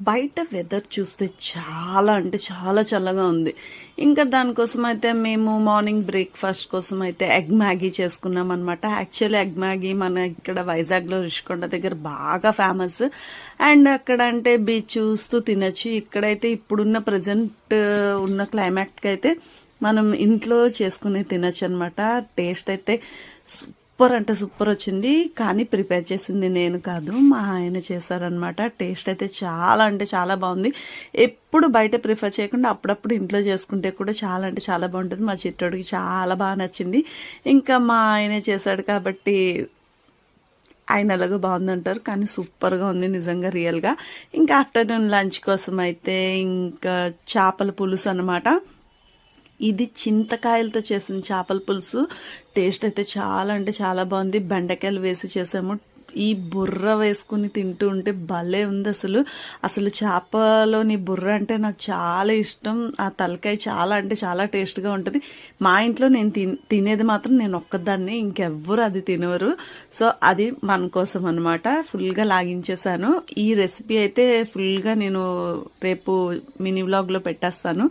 బయట వెదర్ చూస్తే చాలా అంటే చాలా చల్లగా ఉంది. ఇంకా దానికోసం అయితే మేము మార్నింగ్ బ్రేక్‌ఫాస్ట్ కోసం అయితే ఎగ్ మ్యాగీ చేసుకున్నామనమాట. యాక్చువల్లీ ఎగ్ మ్యాగీ మన ఇక్కడ వైజాగ్‌లో రిషికొండ దగ్గర బాగా ఫేమస్. అండ్ అక్కడ అంటే బీచ్ చూస్తూ తినొచ్చు. ఇక్కడైతే ఇప్పుడున్న ప్రెజెంట్ ఉన్న క్లైమాట్‌కైతే మనం ఇంట్లో చేసుకుని తినొచ్చనమాట. టేస్ట్ అయితే సూపర్ అంటే సూపర్ వచ్చింది. కానీ ప్రిపేర్ చేసింది నేను కాదు, మా ఆయన చేశారనమాట. టేస్ట్ అయితే చాలా అంటే చాలా బాగుంది. ఎప్పుడు బయట ప్రిఫర్ చేయకుండా అప్పుడప్పుడు ఇంట్లో చేసుకుంటే కూడా చాలా అంటే చాలా బాగుంటుంది. మా చిట్టోడికి చాలా బాగా నచ్చింది. ఇంకా మా ఆయనే చేశాడు కాబట్టి ఆయన ఎలాగో బాగుందంటారు, కానీ సూపర్గా ఉంది నిజంగా రియల్గా. ఇంకా ఆఫ్టర్నూన్ లంచ్ కోసం అయితే ఇంకా చేపల పులుసు అనమాట. ఇది చింతకాయలతో చేసిన చేపల పులుసు. టేస్ట్ అయితే చాలా అంటే చాలా బాగుంది. బెండకాయలు వేసి చేసాము. ఈ బుర్ర వేసుకుని తింటూ ఉంటే భలే ఉంది అసలు. అసలు చేపలోని బుర్ర అంటే నాకు చాలా ఇష్టం. ఆ తలకాయ చాలా అంటే చాలా టేస్ట్గా ఉంటుంది. మా ఇంట్లో నేను తినేది మాత్రం నేను ఒక్కదాన్ని, ఇంకెవ్వరు అది తినవరు. సో అది మన కోసం అనమాట. ఫుల్గా లాగించేసాను. ఈ రెసిపీ అయితే ఫుల్గా నేను రేపు మినీ వ్లాగ్లో పెట్టేస్తాను.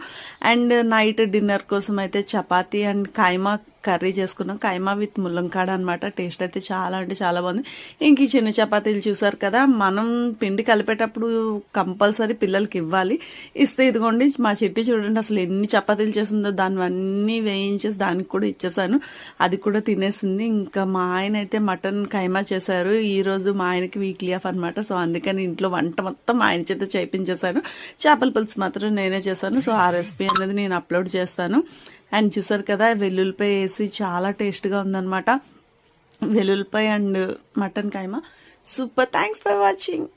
అండ్ నైట్ డిన్నర్ కోసం అయితే చపాతీ అండ్ కైమా కర్రీ చేసుకున్నాం. కైమా విత్ ముల్లంకాడ అనమాట. టేస్ట్ అయితే చాలా అంటే చాలా బాగుంది. ఇంక ఈ చిన్న చపాతీలు చూసారు కదా, మనం పిండి కలిపేటప్పుడు కంపల్సరీ పిల్లలకి ఇవ్వాలి. ఇస్తే ఇదిగోండి మా చిట్టి చూడండి అసలు ఎన్ని చపాతీలు చేసిందో, దానివన్నీ వేయించేసి దానికి కూడా ఇచ్చేసాను. అది కూడా తినేసింది. ఇంకా మా ఆయన అయితే మటన్ కైమా చేశారు. ఈరోజు మా ఆయనకి వీక్లీ ఆఫ్ అనమాట. సో అందుకని ఇంట్లో వంట మొత్తం ఆయన చేత చేయించేశాను. చేపల పులుసు మాత్రం నేనే చేశాను. సో ఆ రెసిపీ అనేది నేను అప్లోడ్ చేస్తాను. అండ్ చూసారు కదా, వెల్లుల్లిపాయ వేసి చాలా టేస్ట్గా ఉందన్నమాట. వెల్లుల్లిపాయ అండ్ mutton keema super. Thanks for watching.